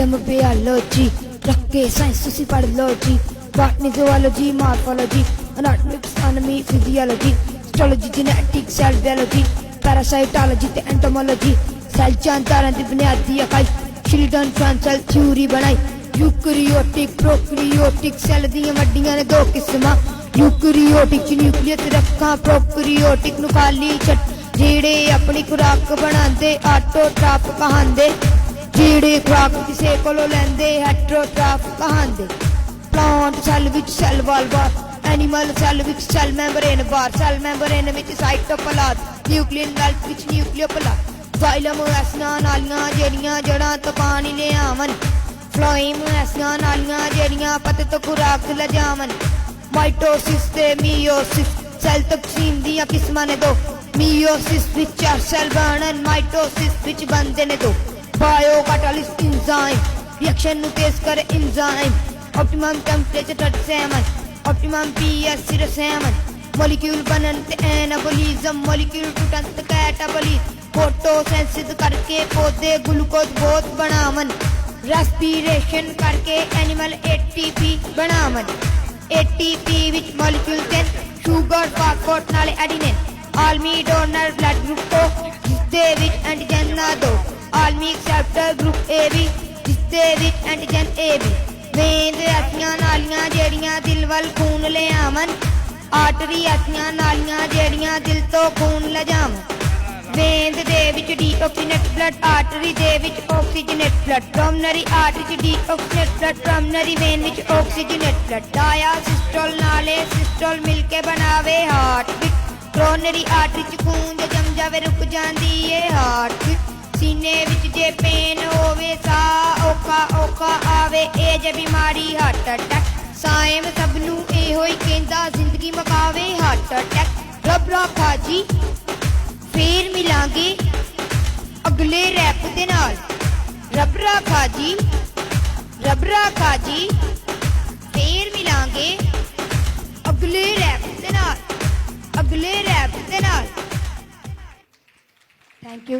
इलम बायोलॉजी रख के साइंस तुसी पढ़ लो जी। Botany zoology morphology anatomics anatomy physiology histology genetics cell biology parasitology ते एंटोमोलॉजी सेल जानदारां दी बुनियादी इकाई शिल्डन सेल थ्योरी बनाई। यूकैरियोटिक प्रोकैरियोटिक सेल दियां वड्डियां ने दो किस्मां यूकैरियोटिक च न्यूक्लियस रखां प्रोकैरियोटिक नूं खाली छड्ड जेड़े अपनी खुराक बनांदे ऑटोट्रॉफ कहांदे जेड़े खुराक किसे कोलों लैंदे हेटरोट्रॉफ कहांदे। प्लांट सेल विच सेल वॉल बार एनिमल सेल विच सेल मैम्ब्रेन बार सेल मैम्ब्रेन विच साइटोप्लाज्म न्यूक्लियन वेल्थ विच न्यूक्लियोप्लाज्म जाइलम ऐसियां नालियां जेड़ियां जड़ां तो पानी ले आवन फ्लोएम ऐसियां नालियां जेड़ियां पत्ते तो खुराक लजावन। माइटोसिस ते मियोसिस सेल तकसीम दियां किस्मां ने दो मियोसिस विच चार सेल बनन माइटोसिस विच बनदे ने दो। बायो कैटालिस्ट एंजाइम रिएक्शन नु तेज करे enzyme optimum temperature 37 optimum pH 07 molecule बनन ते एनाबॉलिज्म मॉलिक्यूल टूटन ते कैटाबॉलिज्म फोटोसिंथेसिस करके पौधे ग्लूकोज बहुत बनावन रेस्पिरेशन करके animal ATP बनावन। ATP which molecule 10 sugar phosphate नाले एडिनिन आलमी डोनर ब्लड ग्रुप को जिसदे विच एंटीजन ना दो आलमी एक्सेप्टर ग्रुप AB जिसदे विच एंटीजन AB। वेन ऐसियां नालियां जेड़ियां दिल वल खून ले आवन आर्टरी ऐसियां नालियां जेड़ियां दिल तो खून ले जावन। वेन दे विच डीऑक्सीनेट ब्लड आर्टरी दे विच ऑक्सीजनेट ब्लड प्रोमनरी आर्टरी च डीऑक्सीनेट ब्लड प्रोमनरी वेन विच ऑक्सीजनेट ब्लड डायासिस्टोल नाले सिस्टोल मिलके बनावे हार्ट बीट कोरोनरी आर्टरी च खून जे जम जावे रुक जांदी ए हार्ट बीट। सीने विच जे पेन होवे सा औखा औखा आवे ए जे बीमारी हार्ट अटैक साएम सबनू एहो ही कहंदा जिंदगी मकावे हार्ट अटैक। रब रखा जी फिर मिलांगे अगले रैप दे नाल रब रखा जी फिर मिलांगे अगले रैप दे नाल थैंक यू।